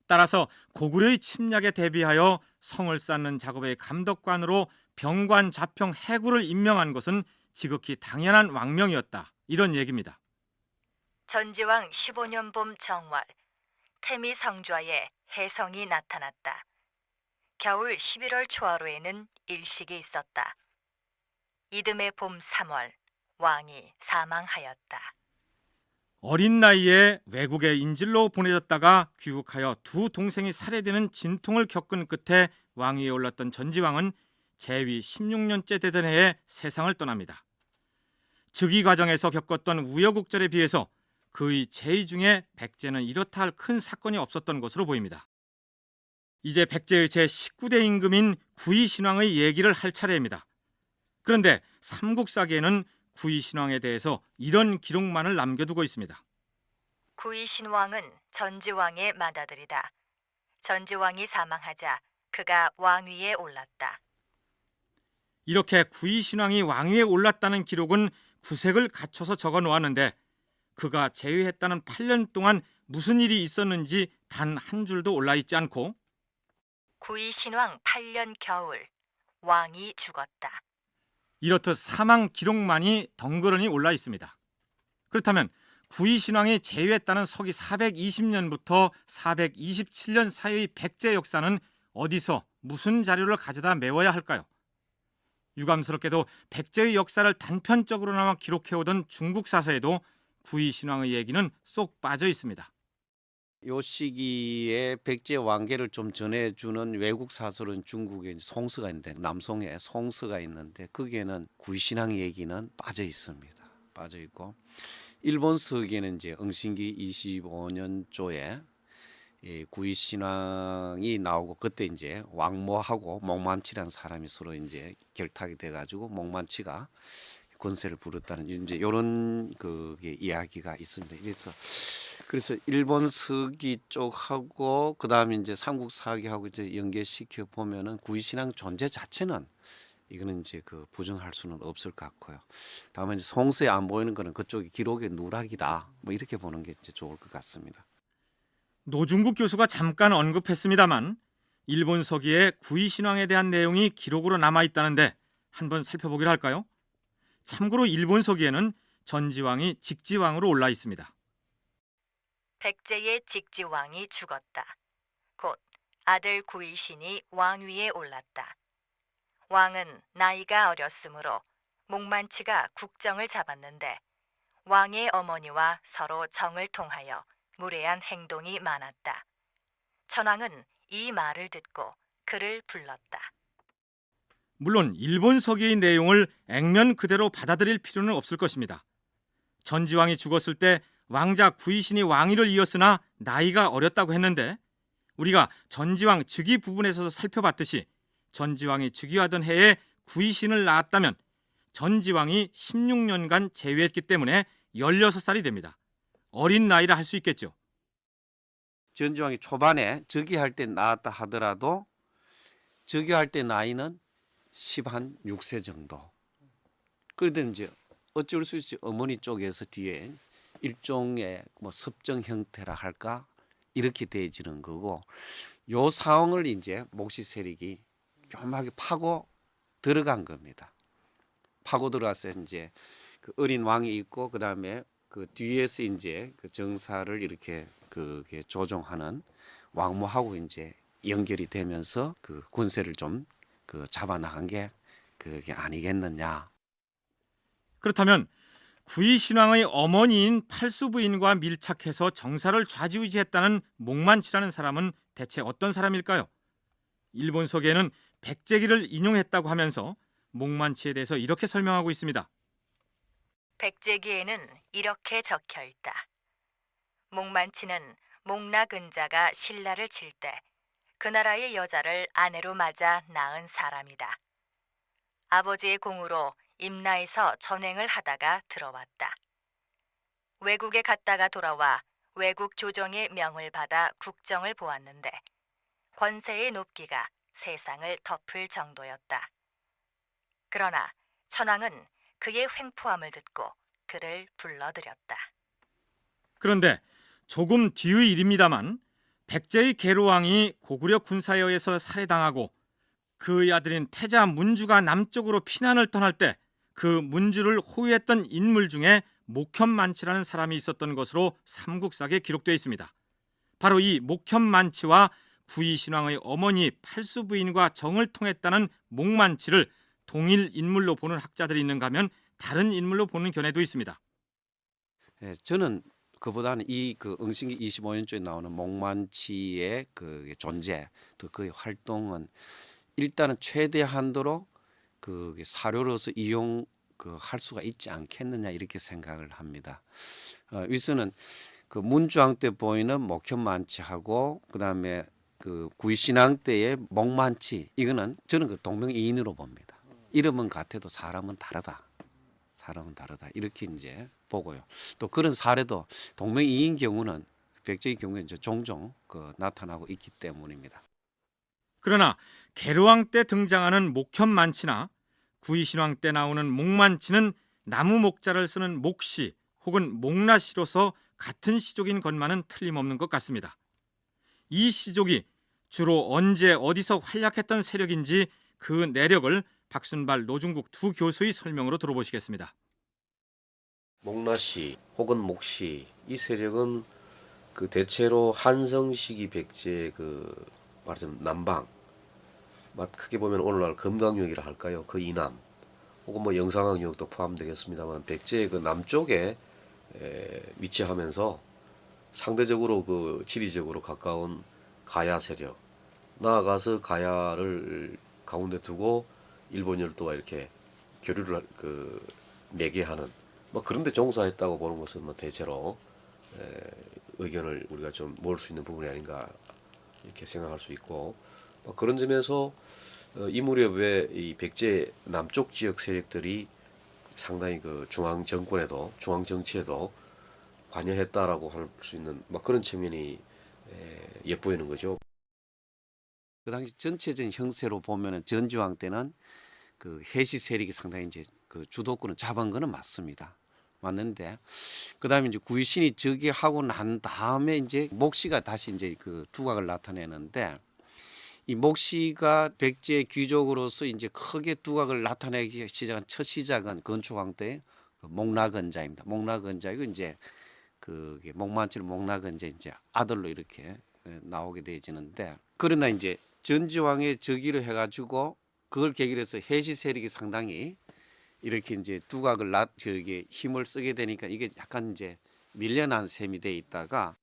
따라서 고구려의 침략에 대비하여 성을 쌓는 작업의 감독관으로 병관 좌평 해구를 임명한 것은 지극히 당연한 왕명이었다. 이런 얘기입니다. 전지왕 15년 봄 정월, 태미 성좌에 해성이 나타났다. 겨울 11월 초하루에는 일식이 있었다. 이듬해 봄 3월, 왕이 사망하였다. 어린 나이에 외국에 인질로 보내졌다가 귀국하여 두 동생이 살해되는 진통을 겪은 끝에 왕위에 올랐던 전지왕은 재위 16년째 되던 해에 세상을 떠납니다. 즉위 과정에서 겪었던 우여곡절에 비해서 그의 재위 중에 백제는 이렇다 할 큰 사건이 없었던 것으로 보입니다. 이제 백제의 제19대 임금인 구이신왕의 얘기를 할 차례입니다. 그런데 삼국사기에는 구이신왕에 대해서 이런 기록만을 남겨두고 있습니다. 구이신왕은 전지왕의 맏아들이다. 전지왕이 사망하자 그가 왕위에 올랐다. 이렇게 구이신왕이 왕위에 올랐다는 기록은 구색을 갖춰서 적어 놓았는데 그가 재위했다는 8년 동안 무슨 일이 있었는지 단 한 줄도 올라 있지 않고 구이신왕 8년 겨울 왕이 죽었다. 이렇듯 사망 기록만이 덩그러니 올라 있습니다. 그렇다면 구이신왕이 재위했다는 서기 420년부터 427년 사이의 백제 역사는 어디서 무슨 자료를 가져다 메워야 할까요? 유감스럽게도 백제의 역사를 단편적으로나마 기록해오던 중국 사서에도 구이신왕의 얘기는 쏙 빠져 있습니다. 요 시기에 백제 왕계를 좀 전해주는 외국 사설은 중국에 송서가 있는데 남송에 송서가 있는데 거기에는 구이신왕 얘기는 빠져 있습니다. 빠져 있고 일본 서기에는 이제 응신기 25년조에 구이신왕이 나오고 그때 이제 왕모하고 목만치라는 사람이 서로 이제 결탁이 돼가지고 목만치가 권세를 부렸다는 이제 이런 그게 이야기가 있습니다. 그래서 일본 서기 쪽하고 그다음에 이제 삼국 사기하고 이제 연계시켜 보면은 구이신왕 존재 자체는 이거는 이제 그 부정할 수는 없을 것 같고요. 다음에 이제 송서에 안 보이는 거는 그쪽이 기록의 누락이다. 뭐 이렇게 보는 게 이제 좋을 것 같습니다. 노중국 교수가 잠깐 언급했습니다만 일본 서기에 구이신왕에 대한 내용이 기록으로 남아 있다는데 한번 살펴보기로 할까요? 참고로 일본 서기에는 전지왕이 직지왕으로 올라 있습니다. 백제의 직지왕이 죽었다. 곧 아들 구이신이 왕위에 올랐다. 왕은 나이가 어렸으므로 목만치가 국정을 잡았는데 왕의 어머니와 서로 정을 통하여 무례한 행동이 많았다. 천황은 이 말을 듣고 그를 불렀다. 물론 일본 서기의 내용을 액면 그대로 받아들일 필요는 없을 것입니다. 전지왕이 죽었을 때 왕자 구이신이 왕위를 이었으나 나이가 어렸다고 했는데 우리가 전지왕 즉위 부분에서 살펴봤듯이 전지왕이 즉위하던 해에 구이신을 낳았다면 전지왕이 16년간 재위했기 때문에 16살이 됩니다. 어린 나이라 할 수 있겠죠. 전지왕이 초반에 즉위할 때 낳았다 하더라도 즉위할 때 나이는 16세 정도. 그런데 이제 어쩔 수 있지 어머니 쪽에서 뒤에 일종의 뭐 섭정 형태라 할까 이렇게 되어지는 거고 요 상황을 이제 목시 세력이 묘하게 파고 들어간 겁니다. 파고 들어가서 이제 그 어린 왕이 있고 그 다음에 그 뒤에서 이제 그 정사를 이렇게 그게 조종하는 왕모하고 이제 연결이 되면서 그 군세를 좀 그 잡아나간 게 그게 아니겠느냐. 그렇다면 구이신왕의 어머니인 팔수 부인과 밀착해서 정사를 좌지우지했다는 목만치라는 사람은 대체 어떤 사람일까요? 일본 서기에는 백제기를 인용했다고 하면서 목만치에 대해서 이렇게 설명하고 있습니다. 백제기에는 이렇게 적혀 있다. 목만치는 목나근자가 신라를 칠 때 그 나라의 여자를 아내로 맞아 낳은 사람이다. 아버지의 공으로 임나에서 전행을 하다가 들어왔다. 외국에 갔다가 돌아와 외국 조정의 명을 받아 국정을 보았는데 권세의 높기가 세상을 덮을 정도였다. 그러나 천황은 그의 횡포함을 듣고 그를 불러들였다. 그런데 조금 뒤의 일입니다만 백제의 계로왕이 고구려 군사에 의해서 살해당하고 그의 아들인 태자 문주가 남쪽으로 피난을 떠날 때 그 문주를 호위했던 인물 중에 목현만치라는 사람이 있었던 것으로 삼국사기에 기록되어 있습니다. 바로 이 목현만치와 구이신왕의 어머니 팔수 부인과 정을 통했다는 목만치를 동일 인물로 보는 학자들이 있는가 하면 다른 인물로 보는 견해도 있습니다. 예, 저는 그보다는 이 그 응신기 25년조에 나오는 목만치의 그 존재, 또 그의 활동은 일단은 최대 한도로 그 사료로서 이용 할 수가 있지 않겠느냐 이렇게 생각을 합니다. 윌슨은 그 문주왕 때 보이는 목현만치하고 그다음에 그 구이신왕 때의 목만치, 이거는 저는 그 동명이인으로 봅니다. 이름은 같아도 사람은 다르다. 이렇게 이제 보고요. 또 그런 사례도 동명이인 경우는 백제의 경우에 이제 종종 나타나고 있기 때문입니다. 그러나 계르왕 때 등장하는 목현만치나 구이신왕 때 나오는 목만치는 나무 목자를 쓰는 목시 혹은 목나시로서 같은 시족인 것만은 틀림없는 것 같습니다. 이 시족이 주로 언제 어디서 활약했던 세력인지 그 내력을 박순발, 노중국 두 교수의 설명으로 들어보시겠습니다. 목나시 혹은 목시, 이 세력은 그 대체로 한성 시기 백제 말하자면 남방, 크게 보면 오늘날 금강유역이라 할까요? 그 이남, 혹은 뭐 영상항 유역도 포함되겠습니다만 백제의 그 남쪽에 위치하면서 상대적으로 그 지리적으로 가까운 가야 세력, 나아가서 가야를 가운데 두고 일본 열도와 이렇게 교류를 매개하는 뭐 그런데 종사했다고 보는 것은 뭐 대체로 의견을 우리가 좀 모을 수 있는 부분이 아닌가 이렇게 생각할 수 있고, 그런 점에서 이 무렵에 이 백제 남쪽 지역 세력들이 상당히 그 중앙 정권에도 중앙 정치에도 관여했다라고 할 수 있는 그런 측면이 엿보이는 거죠. 그 당시 전체적인 형세로 보면은 전지왕 때는 그 해시 세력이 상당히 이제 그 주도권을 잡은 거는 맞습니다. 맞는데 그다음에 이제 구이신이 즉위하고 난 다음에 이제 목시가 다시 이제 그 두각을 나타내는데, 이 목시가 백제 귀족으로서 이제 크게 두각을 나타내기 시작한 첫 시작은 건초왕 때 목나건자입니다. 목나건자이고 이제 그게 목만치를 목나건자 이제 아들로 이렇게 나오게 되어지는데, 그러나 이제 전지왕의 즉위를 해가지고 그걸 계기로 해서 해시 세력이 상당히 이렇게 이제 두각을 힘을 쓰게 되니까 이게 약간 이제 밀려난 셈이 돼 있다가,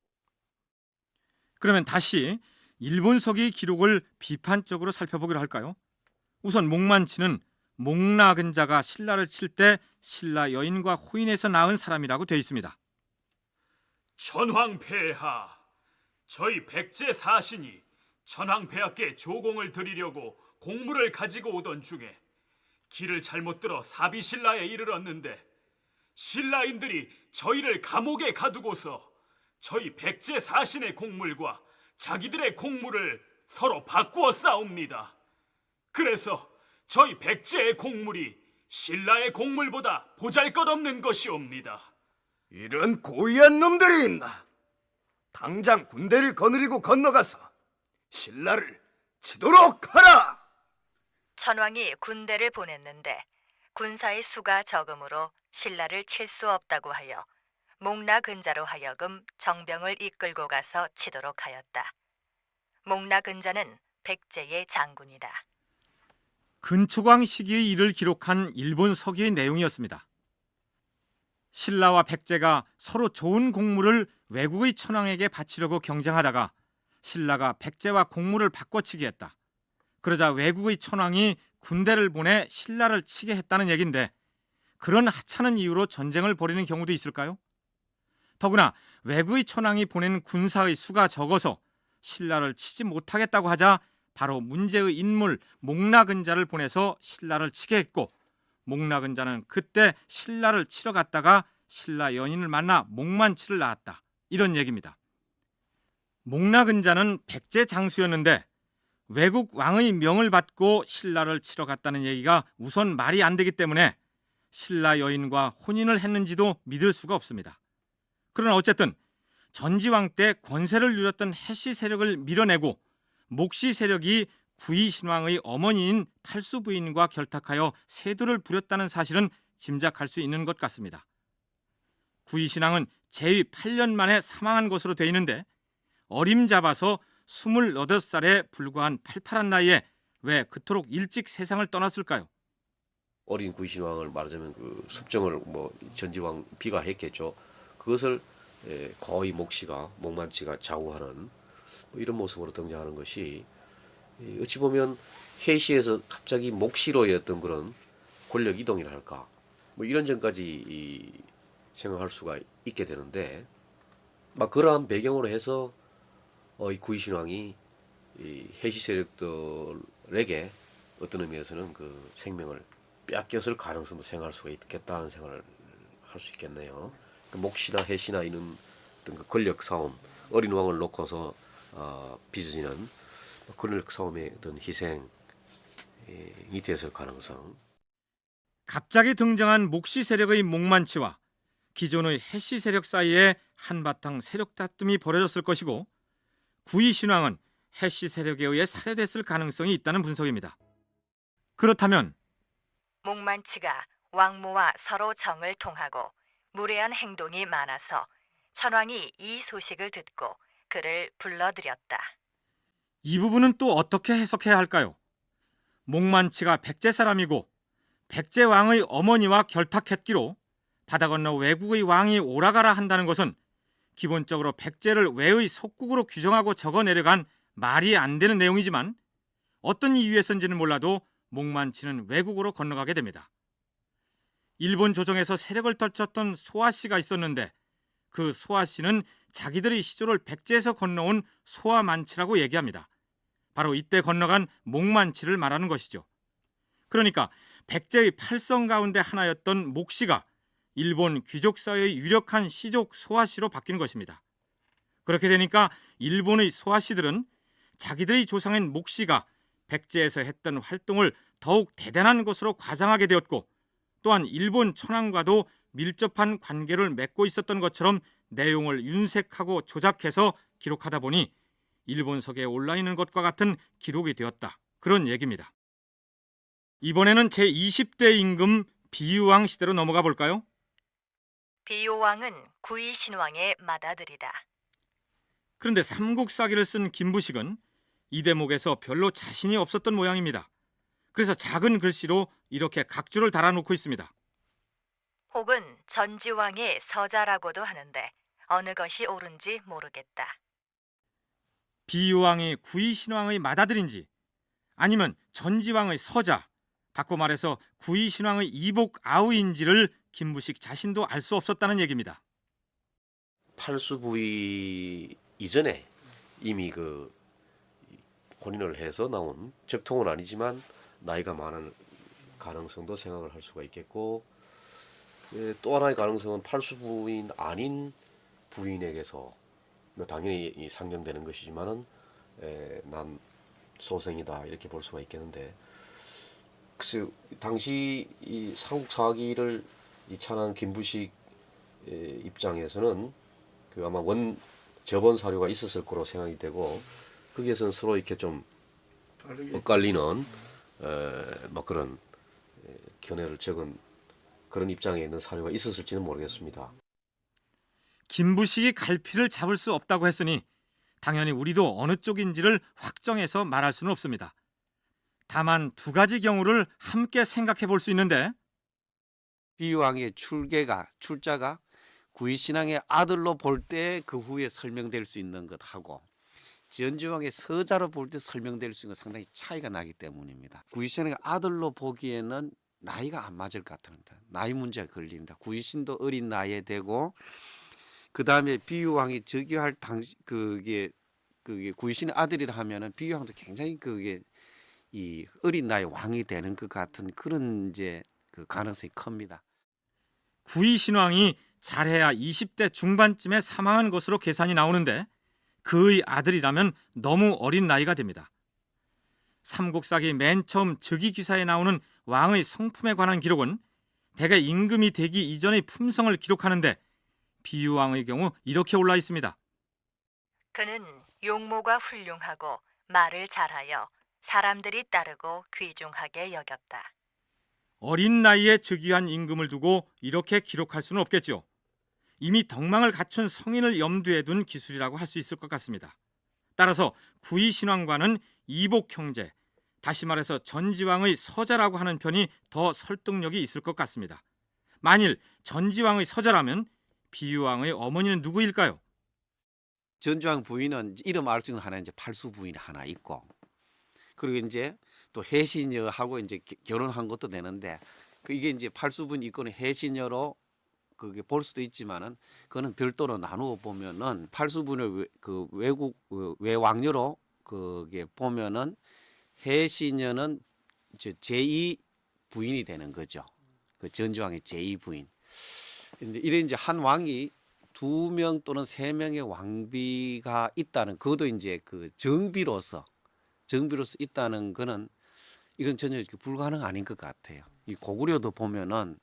그러면 다시 일본 서기의 기록을 비판적으로 살펴보기로 할까요? 우선 목만치는 목나근자가 신라를 칠 때 신라 여인과 호인해서 낳은 사람이라고 되어 있습니다. 천황폐하, 저희 백제 사신이 천황폐하께 조공을 드리려고 공물을 가지고 오던 중에 길을 잘못 들어 사비신라에 이르렀는데, 신라인들이 저희를 감옥에 가두고서 저희 백제 사신의 공물과 자기들의 공물을 서로 바꾸어 싸웁니다. 그래서 저희 백제의 공물이 신라의 공물보다 보잘것없는 것이옵니다. 이런 고의한 놈들이 있나? 당장 군대를 거느리고 건너가서 신라를 치도록 하라! 천왕이 군대를 보냈는데 군사의 수가 적음으로 신라를 칠 수 없다고 하여 목나근자로 하여금 정병을 이끌고 가서 치도록 하였다. 목나근자는 백제의 장군이다. 근초광 시기의 일을 기록한 일본 서기의 내용이었습니다. 신라와 백제가 서로 좋은 공물을 외국의 천황에게 바치려고 경쟁하다가 신라가 백제와 공물을 바꿔치기 했다. 그러자 외국의 천황이 군대를 보내 신라를 치게 했다는 얘긴데, 그런 하찮은 이유로 전쟁을 벌이는 경우도 있을까요? 더구나 외국의 천황이 보낸 군사의 수가 적어서 신라를 치지 못하겠다고 하자 바로 문제의 인물 목나근자를 보내서 신라를 치게 했고, 목나근자는 그때 신라를 치러 갔다가 신라 연인을 만나 목만치를 낳았다. 이런 얘기입니다. 목나근자는 백제 장수였는데 외국 왕의 명을 받고 신라를 치러 갔다는 얘기가 우선 말이 안 되기 때문에 신라 여인과 혼인을 했는지도 믿을 수가 없습니다. 그러나 어쨌든 전지왕 때 권세를 누렸던 해시 세력을 밀어내고 목시 세력이 구이신왕의 어머니인 팔수 부인과 결탁하여 세도를 부렸다는 사실은 짐작할 수 있는 것 같습니다. 구이신왕은 재위 8년 만에 사망한 것으로 되어 있는데, 어림잡아서 28살에 불과한 팔팔한 나이에 왜 그토록 일찍 세상을 떠났을까요? 어린 구이신왕을 말하자면 그 습정을 뭐 전지왕 비가했겠죠. 그것을 거의 목만치가 좌우하는 뭐 이런 모습으로 등장하는 것이 어찌 보면 해시에서 갑자기 목시로의 어떤 그런 권력 이동이라 할까 뭐 이런 점까지 생각할 수가 있게 되는데 막 그러한 배경으로 해서 이 구이신왕이 이 해시 세력들에게 어떤 의미에서는 그 생명을 빼앗겼을 가능성도 생각할 수가 있겠다는 생각을 할 수 있겠네요. 그 목시나 해시나 이런 어떤 그 권력 싸움, 어린 왕을 놓고서 빚어지는 권력 싸움의 어떤 희생이 됐을 가능성. 갑자기 등장한 목시 세력의 목만치와 기존의 해시 세력 사이에 한바탕 세력 다툼이 벌어졌을 것이고 구이신왕은 해시 세력에 의해 살해됐을 가능성이 있다는 분석입니다. 그렇다면 목만치가 왕모와 서로 정을 통하고 무례한 행동이 많아서 천왕이 이 소식을 듣고 그를 불러들였다. 이 부분은 또 어떻게 해석해야 할까요? 목만치가 백제 사람이고 백제 왕의 어머니와 결탁했기로 바다 건너 외국의 왕이 오라가라 한다는 것은 기본적으로 백제를 외의 속국으로 규정하고 적어 내려간 말이 안 되는 내용이지만 어떤 이유에선지는 몰라도 목만치는 외국으로 건너가게 됩니다. 일본 조정에서 세력을 떨쳤던 소아씨가 있었는데 그 소아씨는 자기들의 시조를 백제에서 건너온 소아만치라고 얘기합니다. 바로 이때 건너간 목만치를 말하는 것이죠. 그러니까 백제의 8성 가운데 하나였던 목씨가 일본 귀족사회의 유력한 시족 소아씨로 바뀐 것입니다. 그렇게 되니까 일본의 소아씨들은 자기들의 조상인 목씨가 백제에서 했던 활동을 더욱 대단한 것으로 과장하게 되었고 또한 일본 천황과도 밀접한 관계를 맺고 있었던 것처럼 내용을 윤색하고 조작해서 기록하다 보니 일본석에 올라있는 것과 같은 기록이 되었다. 그런 얘기입니다. 이번에는 제20대 임금 비유왕 시대로 넘어가 볼까요? 비유왕은 구이신왕의 맏아들이다. 그런데 삼국사기를 쓴 김부식은 이 대목에서 별로 자신이 없었던 모양입니다. 그래서 작은 글씨로 이렇게 각주를 달아놓고 있습니다. 혹은 전지왕의 서자라고도 하는데 어느 것이 옳은지 모르겠다. 비유왕이 구이신왕의 맏아들인지 아니면 전지왕의 서자, 바꿔 말해서 구이신왕의 이복 아우인지를 김부식 자신도 알 수 없었다는 얘기입니다. 팔수부위 이전에 이미 그 혼인을 해서 나온 적통은 아니지만 나이가 많은 가능성도 생각을 할 수가 있겠고 또 하나의 가능성은 팔수부인 아닌 부인에게서 당연히 상정되는 것이지만은 난 소생이다 이렇게 볼 수가 있겠는데 글쎄 당시 이 삼국사기를 찬한 김부식 입장에서는 그 아마 저번 사료가 있었을 거로 생각이 되고 거기에서는 서로 이렇게 좀 엇갈리는 뭐 그런 견해를 적은 그런 입장에 있는 사료가 있었을지는 모르겠습니다. 김부식이 갈피를 잡을 수 없다고 했으니 당연히 우리도 어느 쪽인지를 확정해서 말할 수는 없습니다. 다만 두 가지 경우를 함께 생각해 볼 수 있는데 비유왕의 출자가 구이신왕의 아들로 볼 때 그 후에 설명될 수 있는 것하고 전지왕의 서자로 볼 때 설명될 수 있는 것 상당히 차이가 나기 때문입니다. 구이신왕의 아들로 보기에는 나이가 안 맞을 것 같습니다. 나이 문제가 걸립니다. 구이신도 어린 나이에 되고 그 다음에 비유왕이 즉위할 당시 그게 구이신의 아들이라 하면은 비유왕도 굉장히 그게 이 어린 나이 왕이 되는 것 같은 그런 이제 그 가능성이 큽니다. 구이신왕이 잘해야 20대 중반쯤에 사망한 것으로 계산이 나오는데 그의 아들이라면 너무 어린 나이가 됩니다. 삼국사기 맨 처음 즉위기사에 나오는 왕의 성품에 관한 기록은 대개 임금이 되기 이전의 품성을 기록하는데 비유왕의 경우 이렇게 올라 있습니다. 그는 용모가 훌륭하고 말을 잘하여 사람들이 따르고 귀중하게 여겼다. 어린 나이에 즉위한 임금을 두고 이렇게 기록할 수는 없겠죠. 이미 덕망을 갖춘 성인을 염두에 둔 기술이라고 할 수 있을 것 같습니다. 따라서 구이신왕과는 이복 형제, 다시 말해서 전지왕의 서자라고 하는 편이 더 설득력이 있을 것 같습니다. 만일 전지왕의 서자라면 비유왕의 어머니는 누구일까요? 전지왕 부인은 이름 알 수 있는 하나 이제 팔수 부인 하나 있고, 그리고 이제 또 해신녀하고 이제 결혼한 것도 되는데, 이게 이제 팔수 부인 있고는 해신녀로 그게 볼 수도 있지만은 그거는 별도로 나누어 보면은 팔수 부인을 그 외국 외왕녀로 그게 보면은 해신녀는 이제 제2 부인이 되는 거죠. 그 전지왕의 제2 부인. 이래 이제 한 왕이 2명 또는 3명의 왕비가 있다는, 그것도 이제 그 정비로서 있다는 거는 이건 전혀 불가능 아닌 것 같아요. 이 고구려도 보면은,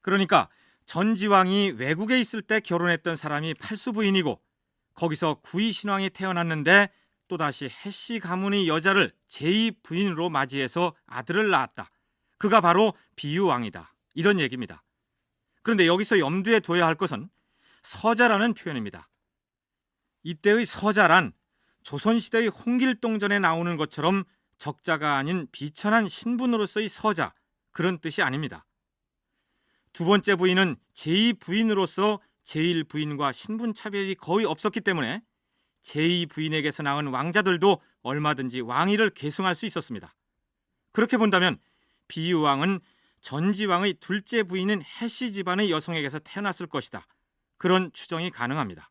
그러니까 전지왕이 외국에 있을 때 결혼했던 사람이 팔수 부인이고, 거기서 구이 신왕이 태어났는데 또다시 해씨 가문의 여자를 제2 부인으로 맞이해서 아들을 낳았다. 그가 바로 비유왕이다. 이런 얘기입니다. 그런데 여기서 염두에 둬야 할 것은 서자라는 표현입니다. 이때의 서자란 조선시대의 홍길동전에 나오는 것처럼 적자가 아닌 비천한 신분으로서의 서자, 그런 뜻이 아닙니다. 두 번째 부인은 제2 부인으로서 제1 부인과 신분 차별이 거의 없었기 때문에 제2 부인에게서 낳은 왕자들도 얼마든지 왕위를 계승할 수 있었습니다. 그렇게 본다면 비유왕은 전지왕의 둘째 부인인 해씨 집안의 여성에게서 태어났을 것이다. 그런 추정이 가능합니다.